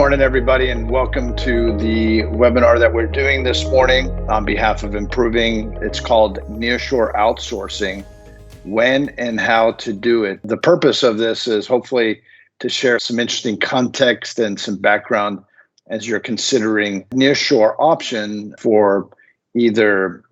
morning, everybody, and welcome to the webinar that we're doing this morning on behalf of Improving. It's called Nearshore Outsourcing, when and how to do it. The purpose of this is hopefully to share some interesting context and some background as you're considering nearshore option for either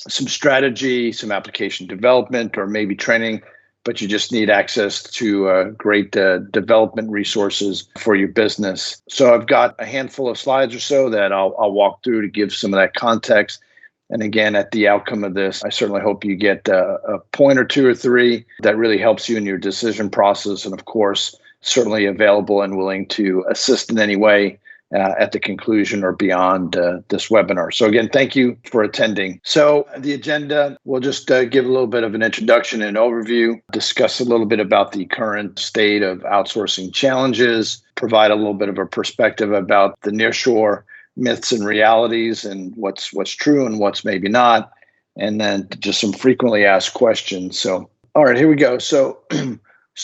some strategy, some application development, or maybe training, but you just need access to great development resources for your business. So I've got a handful of slides or so that I'll walk through to give some of that context. And again, at the outcome of this, I certainly hope you get a point or two or three that really helps you in your decision process. And of course, certainly available and willing to assist in any way at the conclusion or beyond this webinar. So again, thank you for attending. So the agenda, we'll just give a little bit of an introduction and overview, discuss a little bit about the current state of outsourcing challenges, provide a little bit of a perspective about the nearshore myths and realities and what's true and what's maybe not, and then just some frequently asked questions. So, all right, here we go. So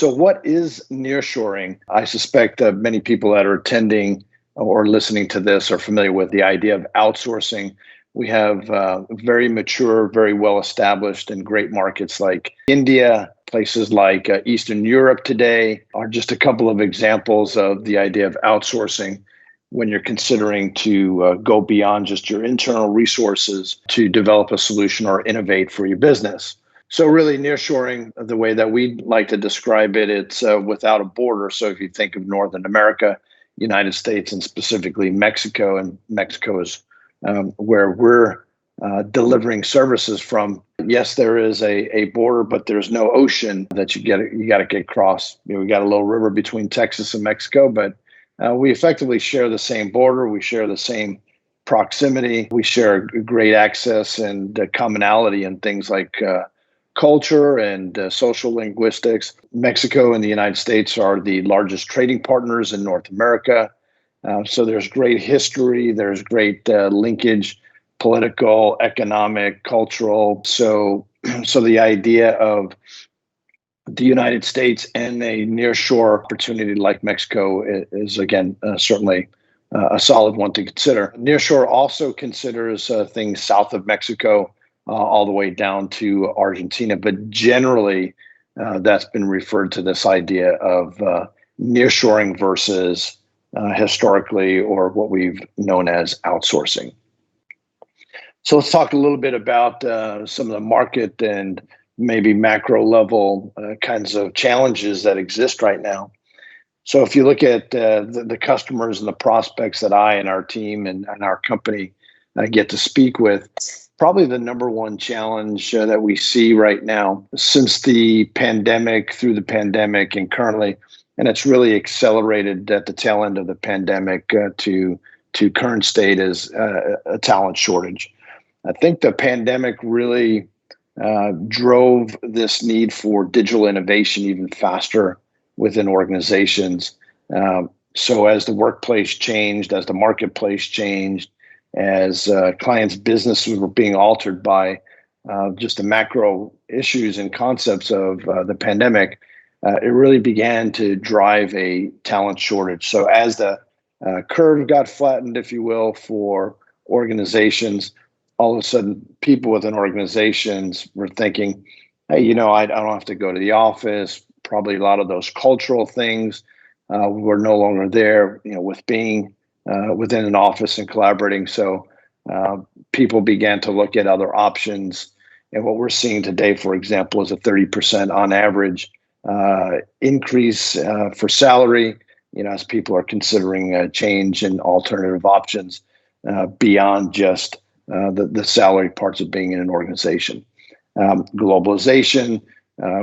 what is nearshoring? I suspect many people that are attending or listening to this are familiar with the idea of outsourcing. We have very mature, very well established and great markets like India, places like Eastern Europe today are just a couple of examples of the idea of outsourcing when you're considering to go beyond just your internal resources to develop a solution or innovate for your business. So really nearshoring, the way that we like to describe it, it's without a border. So if you think of North America, United States, and specifically Mexico, and Mexico is where we're delivering services from. Yes, there is a border, but there's no ocean that you got to get across. We got a little river between Texas and Mexico, but we effectively share the same border. We share the same proximity. We share great access and commonality in things like culture and social linguistics. Mexico and the United States are the largest trading partners in North America. So there's great history, there's great linkage, political, economic, cultural. So the idea of the United States and a nearshore opportunity like Mexico is again, certainly a solid one to consider. Nearshore also considers things south of Mexico, all the way down to Argentina. But generally, that's been referred to this idea of nearshoring versus historically, or what we've known as outsourcing. So let's talk a little bit about some of the market and maybe macro level kinds of challenges that exist right now. So if you look at the customers and the prospects that I and our team and our company get to speak with, probably the number one challenge that we see right now since the pandemic, through the pandemic and currently, and it's really accelerated at the tail end of the pandemic to current state, is a talent shortage. I think the pandemic really drove this need for digital innovation even faster within organizations. So as the workplace changed, as the marketplace changed, as clients' businesses were being altered by just the macro issues and concepts of the pandemic, it really began to drive a talent shortage. So as the curve got flattened, if you will, for organizations, all of a sudden people within organizations were thinking, hey, I don't have to go to the office. Probably a lot of those cultural things were no longer there, with being within an office and collaborating. So people began to look at other options. And what we're seeing today, for example, is a 30% on average increase for salary, as people are considering a change and alternative options beyond just the salary parts of being in an organization. Globalization,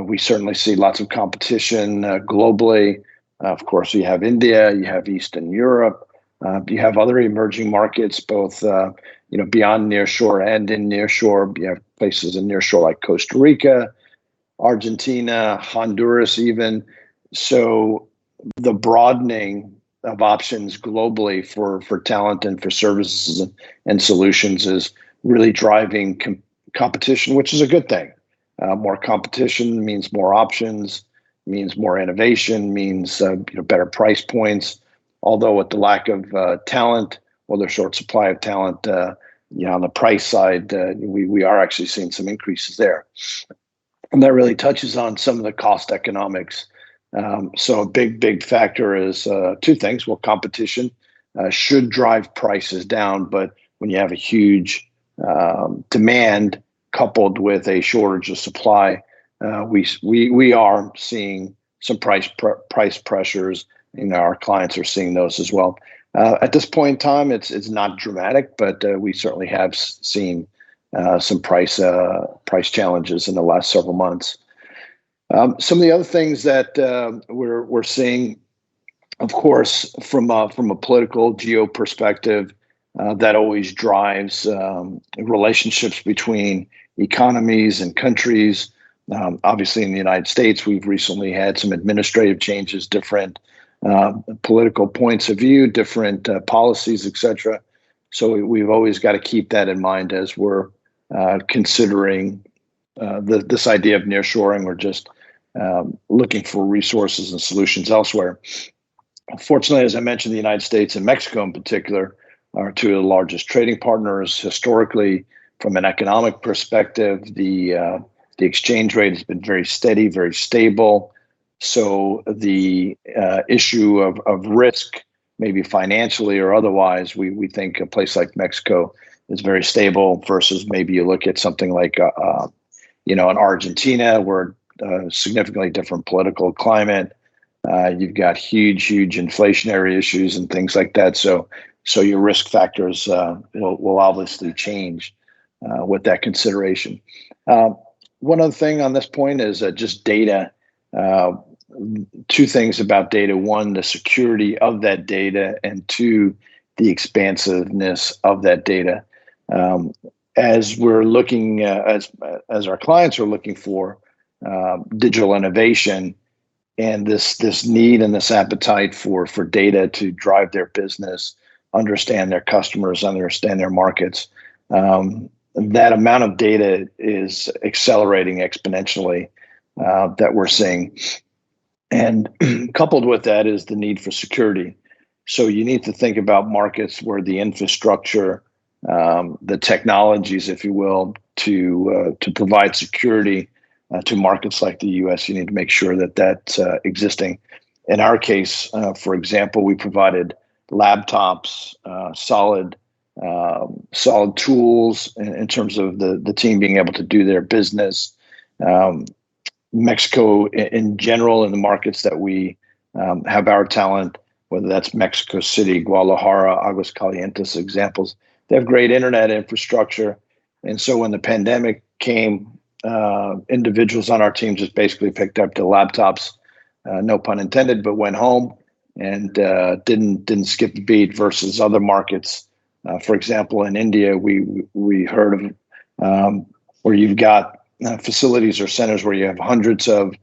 we certainly see lots of competition globally. Of course, you have India, you have Eastern Europe. You have other emerging markets, both beyond nearshore and in nearshore. You have places in nearshore like Costa Rica, Argentina, Honduras, even. So the broadening of options globally for talent and for services and solutions is really driving competition, which is a good thing. More competition means more options, means more innovation, means better price points. although with the lack of talent or the short supply of talent, on the price side, we are actually seeing some increases there. And that really touches on some of the cost economics. So a big factor is two things. Well, competition should drive prices down, but when you have a huge demand coupled with a shortage of supply, we are seeing some price pressures. Our clients are seeing those as well. At this point in time, it's not dramatic, but we certainly have seen some price challenges in the last several months. Some of the other things that we're seeing, of course, from a political geo perspective, that always drives relationships between economies and countries. Obviously, in the United States, we've recently had some administrative changes, different political points of view, different policies, etc. So we've always got to keep that in mind as we're considering this idea of nearshoring or just looking for resources and solutions elsewhere. Fortunately, as I mentioned, the United States and Mexico in particular are two of the largest trading partners. Historically, from an economic perspective, the exchange rate has been very steady, very stable. So the issue of risk, maybe financially or otherwise, we think a place like Mexico is very stable versus maybe you look at something like an Argentina, where significantly different political climate. You've got huge inflationary issues and things like that. So your risk factors will obviously change with that consideration. One other thing on this point is just data. Two things about data: one, the security of that data, and two, the expansiveness of that data. As we're looking, as our clients are looking for digital innovation, and this need and this appetite for data to drive their business, understand their customers, understand their markets, that amount of data is accelerating exponentially that we're seeing. And coupled with that is the need for security. So you need to think about markets where the infrastructure, the technologies, if you will, to provide security to markets like the U.S. You need to make sure that that's existing. In our case, for example, we provided laptops, solid tools in terms of the team being able to do their business. Mexico in general, in the markets that we have our talent, whether that's Mexico City, Guadalajara, Aguascalientes, examples, they have great internet infrastructure. And so when the pandemic came, individuals on our team just basically picked up the laptops, no pun intended, but went home and didn't skip a beat versus other markets. For example, in India, we heard of where you've got facilities or centers where you have hundreds of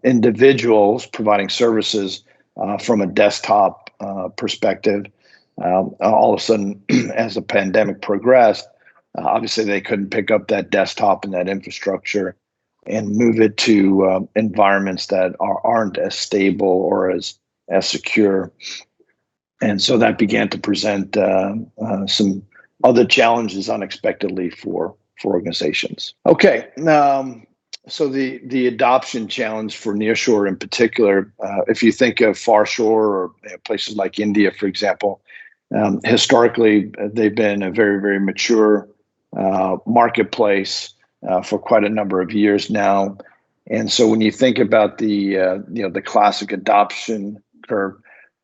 individuals providing services from a desktop perspective. All of a sudden, as the pandemic progressed, obviously they couldn't pick up that desktop and that infrastructure and move it to environments that aren't as stable or as secure. And so that began to present some other challenges unexpectedly for organizations. Okay, so the adoption challenge for nearshore in particular, if you think of far shore or places like India, for example, historically they've been a very, very mature marketplace for quite a number of years now. And so when you think about the classic adoption curve,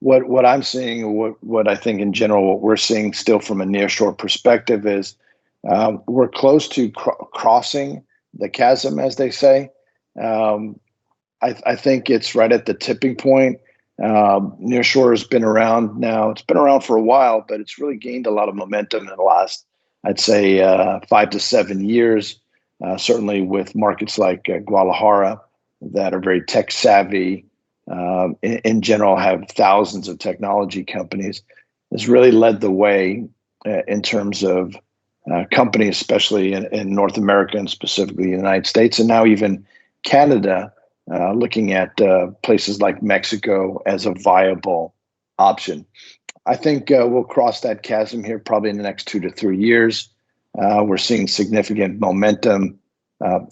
what I'm seeing, what I think in general, what we're seeing still from a nearshore perspective is we're close to crossing the chasm, as they say. I think it's right at the tipping point. Nearshore has been around now. It's been around for a while, but it's really gained a lot of momentum in the last, I'd say, 5 to 7 years. Certainly with markets like Guadalajara that are very tech savvy, in general have thousands of technology companies, has really led the way in terms of companies, especially in North America and specifically the United States, and now even Canada, looking at places like Mexico as a viable option. I think we'll cross that chasm here probably in the next 2 to 3 years. We're seeing significant momentum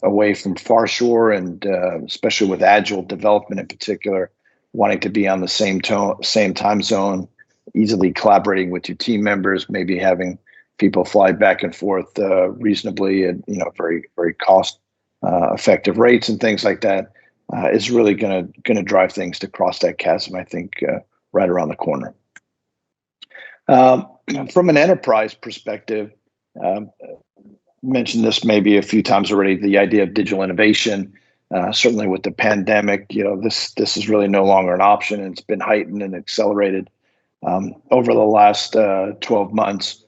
away from far shore, and especially with agile development in particular, wanting to be on the same time zone, easily collaborating with your team members, maybe having people fly back and forth reasonably at very very cost effective rates and things like that is really going to drive things to cross that chasm. I think right around the corner. Um, from an enterprise perspective, um, mentioned this maybe a few times already. The idea of digital innovation, certainly with the pandemic, this is really no longer an option, and it's been heightened and accelerated over the last 12 months.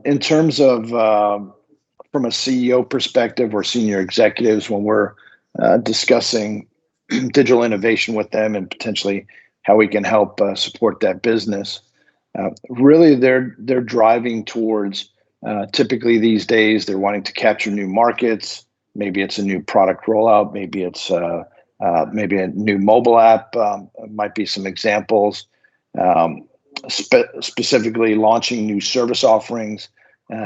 In terms of from a CEO perspective or senior executives, when we're discussing digital innovation with them and potentially how we can help support that business, really they're driving towards typically these days they're wanting to capture new markets. Maybe it's a new product rollout. Maybe it's maybe a new mobile app. Might be some examples. Specifically launching new service offerings.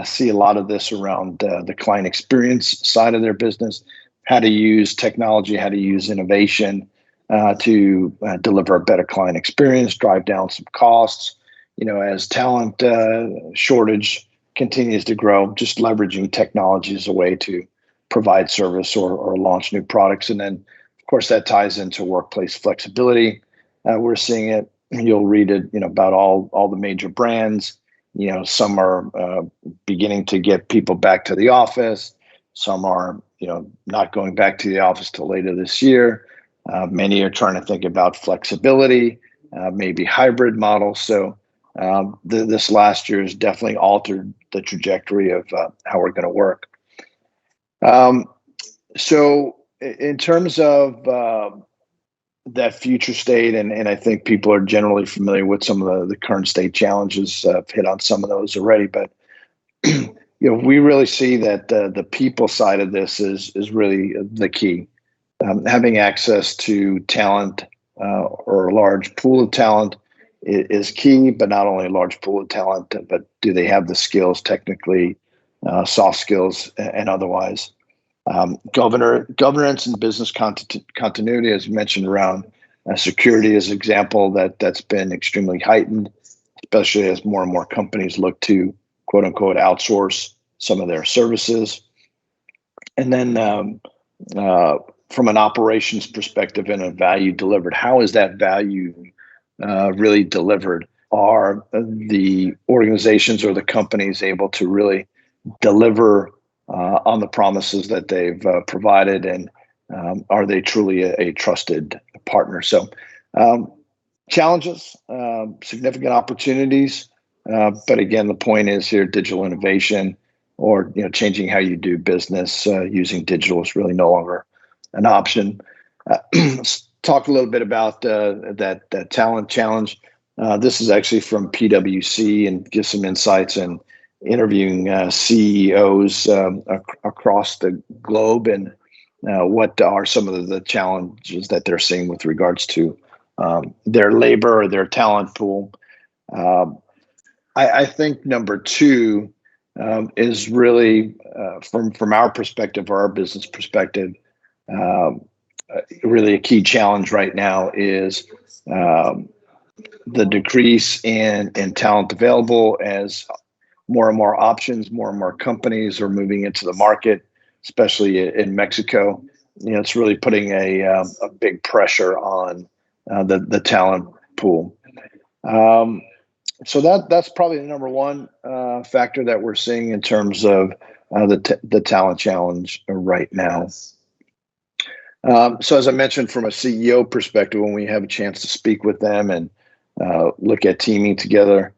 See a lot of this around the client experience side of their business, how to use technology, how to use innovation to deliver a better client experience, drive down some costs. As talent shortage continues to grow, just leveraging technology as a way to provide service or launch new products. And then, of course, that ties into workplace flexibility. We're seeing it. You'll read it, about all the major brands. Some are beginning to get people back to the office. Some are, not going back to the office till later this year. Many are trying to think about flexibility, maybe hybrid models. So this last year has definitely altered the trajectory of how we're going to work. So in terms of that future state, and I think people are generally familiar with some of the current state challenges. I've hit on some of those already, but we really see that the people side of this is really the key. Having access to talent or a large pool of talent is key, but not only a large pool of talent, but do they have the skills technically, soft skills, and otherwise. Governance and business continuity, as you mentioned, around security is an example that's been extremely heightened, especially as more and more companies look to quote unquote outsource some of their services. And then from an operations perspective and a value delivered, how is that value really delivered? Are the organizations or the companies able to really deliver on the promises that they've provided, and are they truly a trusted partner? So challenges, significant opportunities, but again, the point is here, digital innovation or changing how you do business using digital is really no longer an option. Let's talk a little bit about that talent challenge. This is actually from PwC, and give some insights and interviewing CEOs across the globe, and what are some of the challenges that they're seeing with regards to their labor or their talent pool. I think number two is really from our perspective or our business perspective, really a key challenge right now is the decrease in talent available as more and more options, more and more companies are moving into the market, especially in Mexico. It's really putting a big pressure on the talent pool. So that's probably the number one factor that we're seeing in terms of the talent challenge right now. So as I mentioned, from a CEO perspective, when we have a chance to speak with them and look at teaming together,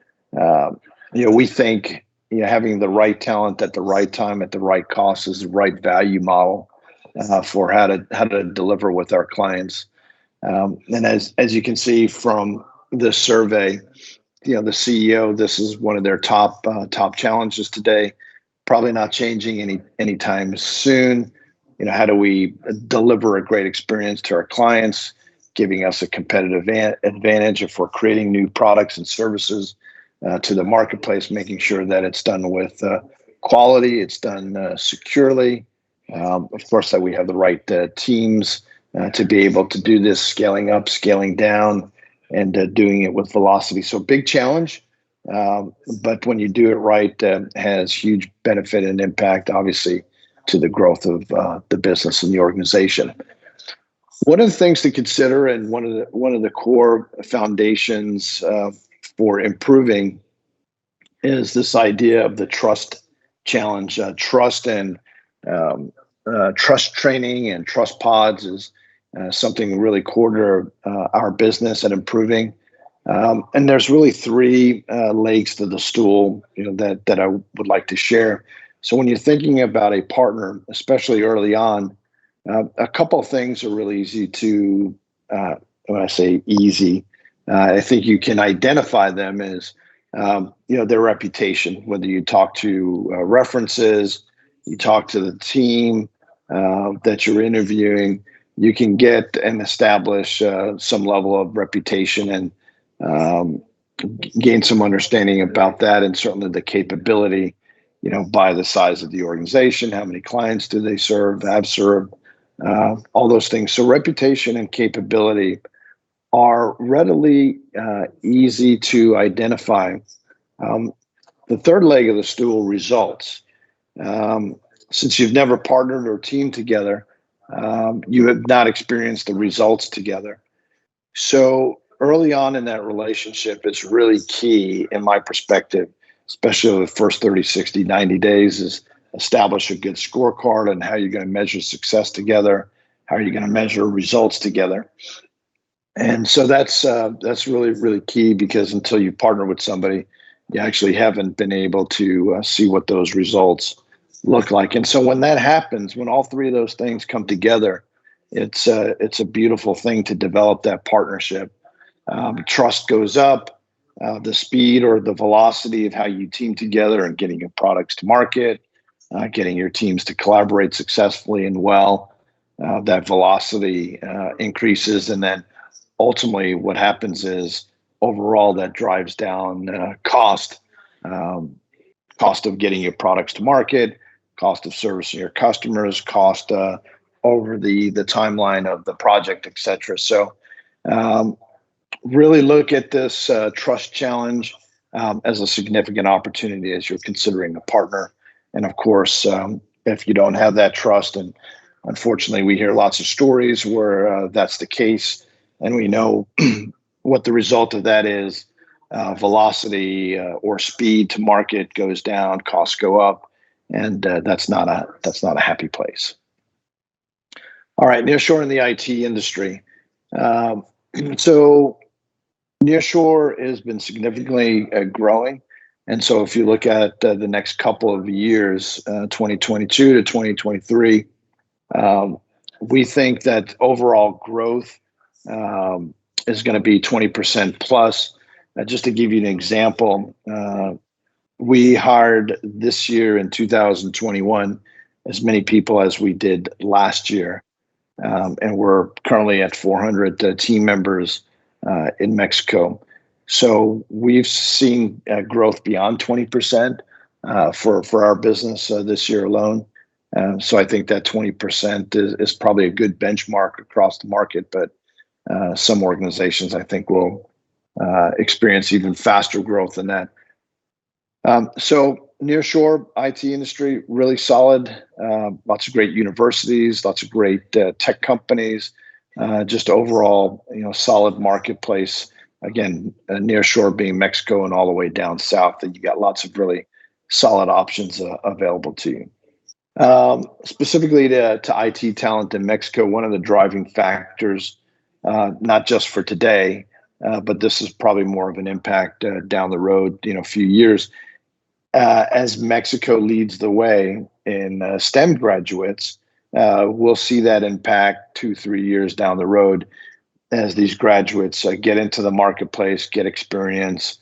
we think having the right talent at the right time at the right cost is the right value model for how to deliver with our clients. And as you can see from this survey, the CEO, this is one of their top challenges today. Probably not changing anytime soon. How do we deliver a great experience to our clients, giving us a competitive advantage if we're creating new products and services to the marketplace, making sure that it's done with quality, it's done securely. Of course, that we have the right teams to be able to do this, scaling up, scaling down, and doing it with velocity. So big challenge, but when you do it right, has huge benefit and impact, obviously, to the growth of the business and the organization. One of the things to consider, and one of the core foundations for improving, is this idea of the trust challenge. Trust and trust training and trust pods is something really core to our business and improving. And there's really three legs to the stool, that I would like to share. So when you're thinking about a partner, especially early on, a couple of things are really easy to. When I say easy, I think you can identify them as their reputation. Whether you talk to references, you talk to the team that you're interviewing, you can get and establish some level of reputation and gain some understanding about that, and certainly the capability, by the size of the organization, how many clients do they have served, all those things. So reputation and capability are readily easy to identify. The third leg of the stool, results. Since you've never partnered or teamed together, you have not experienced the results together. So early on in that relationship, it's really key, in my perspective, especially over the first 30, 60, 90 days, is establish a good scorecard on how you're going to measure success together, how are you going to measure results together. And so that's really, really key, because until you partner with somebody, you actually haven't been able to see what those results look like. And so when that happens, when all three of those things come together, it's a beautiful thing to develop that partnership. Trust goes up. The speed or the velocity of how you team together and getting your products to market, getting your teams to collaborate successfully and well, that velocity increases. And then ultimately what happens is overall that drives down cost of getting your products to market, cost of servicing your customers, cost over the timeline of the project, et cetera. So really look at this trust challenge as a significant opportunity as you're considering a partner. And of course, if you don't have that trust, and unfortunately we hear lots of stories where that's the case, and we know what the result of that is, velocity or speed to market goes down, costs go up, and that's not a happy place. All right, nearshore in the IT industry. So Nearshore has been significantly growing. And so if you look at the next couple of years, 2022 to 2023, we think that overall growth is going to be 20% plus. Just to give you an example, we hired this year in 2021 as many people as we did last year. And we're currently at 400 team members in Mexico. So we've seen growth beyond 20% for our business this year alone. So I think that 20% is probably a good benchmark across the market, but some organizations I think will experience even faster growth than that. So nearshore IT industry, really solid. Lots of great universities, lots of great tech companies. Just overall, solid marketplace. Again, nearshore being Mexico and all the way down south, that you got lots of really solid options available to you. Specifically to IT talent in Mexico, one of the driving factors, not just for today, but this is probably more of an impact down the road, a few years, as Mexico leads the way in STEM graduates. We'll see that impact 2-3 years down the road as these graduates get into the marketplace, get experience,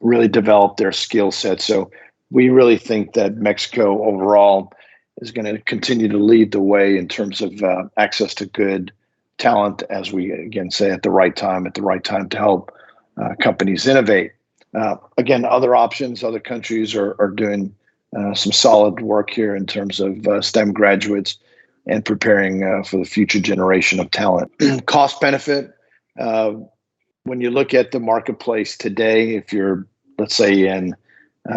really develop their skill set. So we really think that Mexico overall is going to continue to lead the way in terms of access to good talent, as we again say, at the right time to help companies innovate. Again, other options, other countries are doing some solid work here in terms of STEM graduates and preparing for the future generation of talent. Cost benefit. When you look at the marketplace today, if you're, let's say, in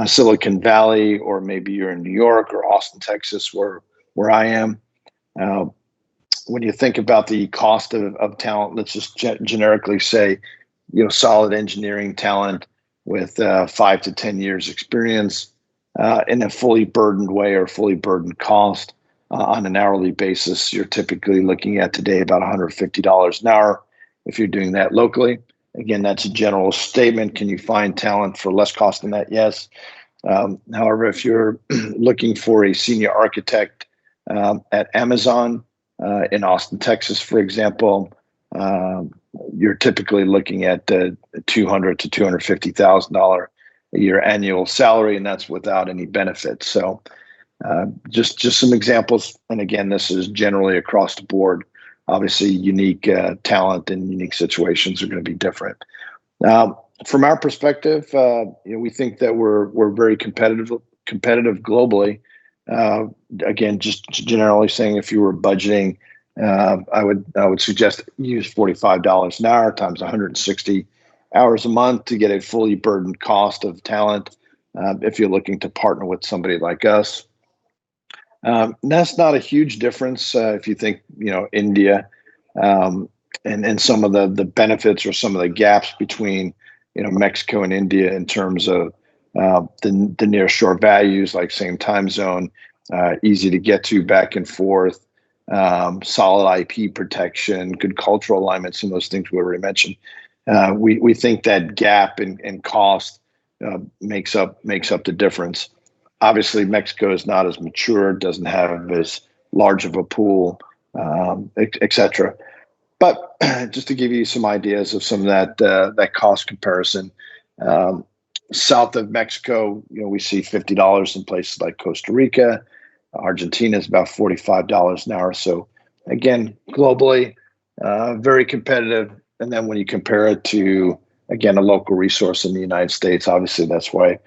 Silicon Valley, or maybe you're in New York or Austin, Texas, where I am, when you think about the cost of talent, let's just generically say, solid engineering talent with 5 to 10 years experience in a fully burdened way or fully burdened cost on an hourly basis, you're typically looking at today about $150 an hour if you're doing that locally. Again, that's a general statement. Can you find talent for less cost than that? Yes. However, if you're looking for a senior architect at Amazon in Austin, Texas, for example, you're typically looking at $200,000 to $250,000 a year annual salary, and that's without any benefits. So just some examples. And again, this is generally across the board. Obviously, unique talent and unique situations are going to be different. From our perspective, we think that we're very competitive globally. Again, just generally saying, if you were budgeting, I would suggest use $45 an hour times 160 hours a month to get a fully burdened cost of talent. If you're looking to partner with somebody like us. That's not a huge difference if you think, India and some of the benefits or some of the gaps between, Mexico and India in terms of the nearshore values, like same time zone, easy to get to back and forth, solid IP protection, good cultural alignment, some of those things we already mentioned. We think that gap in cost makes up the difference. Obviously, Mexico is not as mature, doesn't have as large of a pool, et cetera. But just to give you some ideas of some of that cost comparison, south of Mexico, we see $50 in places like Costa Rica. Argentina is about $45 an hour. So again, globally, very competitive. And then when you compare it to, again, a local resource in the United States, obviously that's why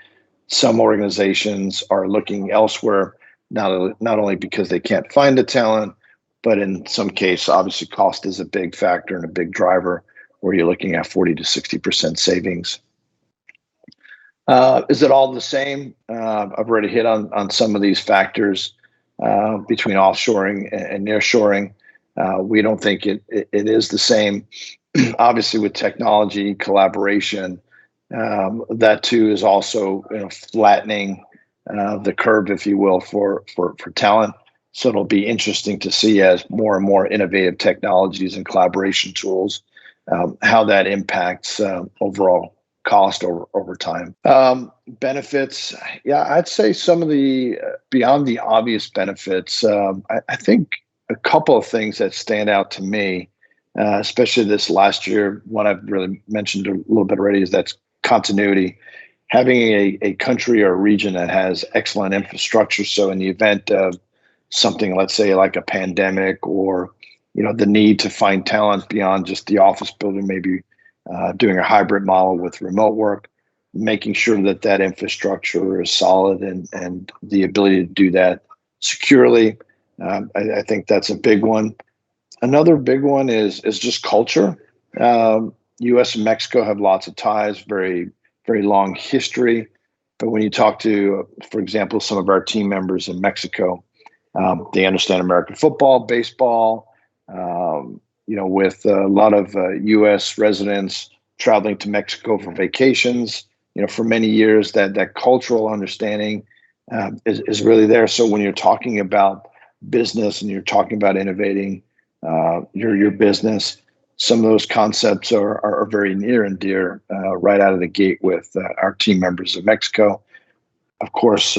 some organizations are looking elsewhere, not only because they can't find the talent, but in some case, obviously cost is a big factor and a big driver where you're looking at 40 to 60% savings. Is it all the same? I've already hit on some of these factors between offshoring and nearshoring. We don't think it is the same. Obviously, with technology, collaboration, that too is also flattening the curve, if you will, for talent. So it'll be interesting to see, as more and more innovative technologies and collaboration tools, how that impacts overall cost over time. Benefits, yeah, I'd say some of the beyond the obvious benefits. I think a couple of things that stand out to me, especially this last year, one I've really mentioned a little bit already, is that's continuity. Having a country or a region that has excellent infrastructure, so in the event of something, let's say like a pandemic, or the need to find talent beyond just the office building, maybe doing a hybrid model with remote work, making sure that infrastructure is solid and the ability to do that securely. I think that's a big one. Another big one is just culture. U.S. and Mexico have lots of ties, very, very long history. But when you talk to, for example, some of our team members in Mexico, they understand American football, baseball, with a lot of U.S. residents traveling to Mexico for vacations, for many years, that cultural understanding is really there. So when you're talking about business and you're talking about innovating your business, some of those concepts are very near and dear right out of the gate with our team members of Mexico. Of course,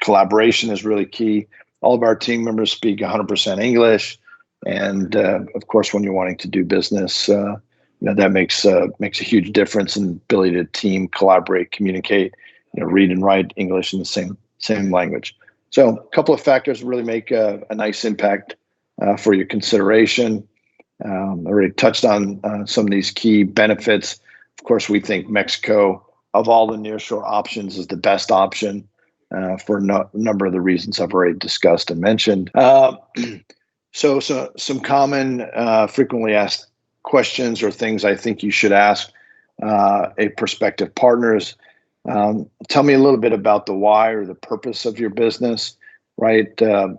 collaboration is really key. All of our team members speak 100% English. And of course, when you're wanting to do business, that makes a huge difference in ability to team, collaborate, communicate, read and write English in the same language. So a couple of factors really make a nice impact for your consideration. Already touched on some of these key benefits. Of course, we think Mexico, of all the nearshore options, is the best option for a number of the reasons I've already discussed and mentioned. So some common frequently asked questions or things I think you should ask a prospective partners. Tell me a little bit about the why or the purpose of your business, right?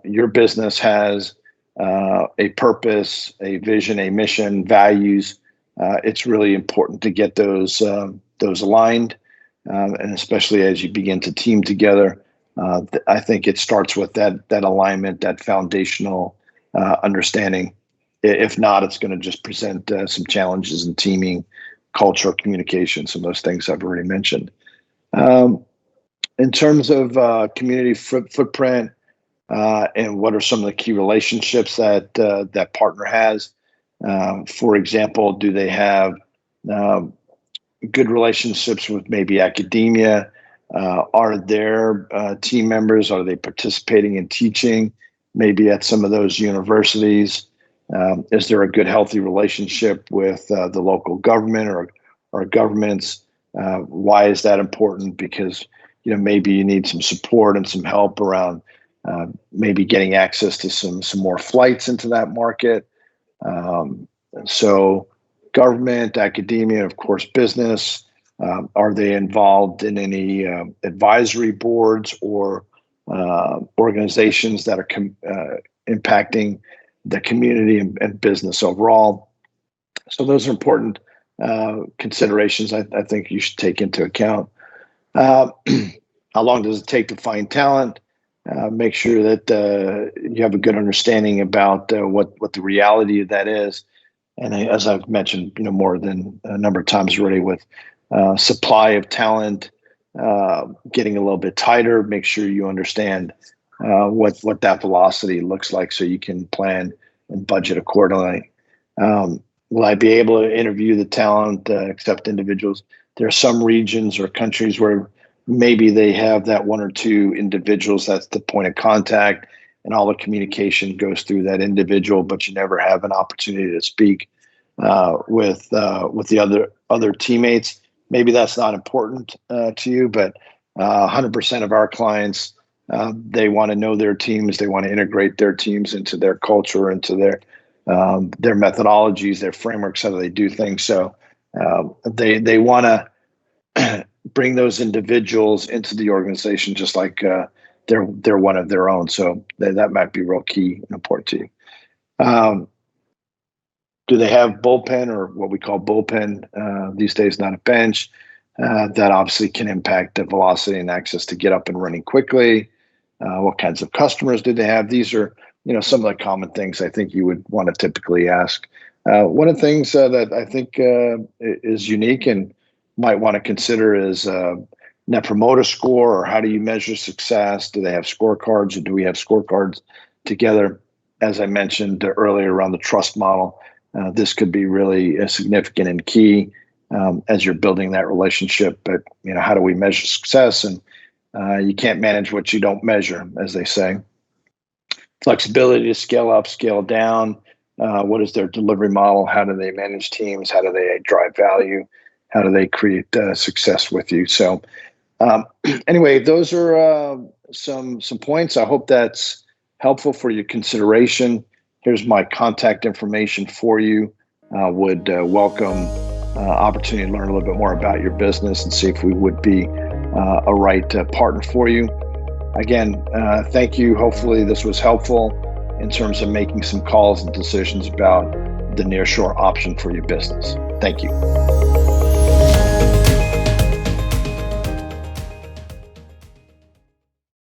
Your business has a purpose, a vision, a mission, values. It's really important to get those aligned, and especially as you begin to team together. I think it starts with that alignment, that foundational understanding. If not, it's going to just present some challenges in teaming, culture, communication, some of those things I've already mentioned. In terms of community footprint, and what are some of the key relationships that that partner has? For example, do they have good relationships with maybe academia? Are their team members, are they participating in teaching, maybe at some of those universities? Is there a good, healthy relationship with the local government or governments? Why is that important? Because maybe you need some support and some help around maybe getting access to some more flights into that market. So government, academia, of course, business. Are they involved in any advisory boards or organizations that are impacting the community and business overall? So those are important considerations I think you should take into account. How long does it take to find talent? Make sure that you have a good understanding about what the reality of that is. And as I've mentioned, more than a number of times already, with supply of talent getting a little bit tighter, make sure you understand what that velocity looks like so you can plan and budget accordingly. Will I be able to interview the talent, accept individuals? There are some regions or countries where maybe they have that one or two individuals that's the point of contact, and all the communication goes through that individual, but you never have an opportunity to speak with the other teammates. Maybe that's not important to you, but 100% of our clients, they want to know their teams. They want to integrate their teams into their culture, into their methodologies, their frameworks, how they do things. So they want to bring those individuals into the organization just like they're one of their own. So that might be real key and important to you. Do they have bullpen, or what we call bullpen these days, not a bench? That obviously can impact the velocity and access to get up and running quickly. What kinds of customers do they have? These are some of the common things I think you would want to typically ask. One of the things that I think is unique and might want to consider is Net Promoter Score, or how do you measure success? Do they have scorecards, or do we have scorecards together? As I mentioned earlier around the trust model, this could be really significant and key as you're building that relationship. But how do we measure success? And you can't manage what you don't measure, as they say. Flexibility to scale up, scale down. What is their delivery model? How do they manage teams? How do they drive value? How do they create success with you? So anyway, those are some points. I hope that's helpful for your consideration. Here's my contact information for you. Would welcome opportunity to learn a little bit more about your business and see if we would be a right partner for you. Again, thank you. Hopefully this was helpful in terms of making some calls and decisions about the nearshore option for your business. Thank you.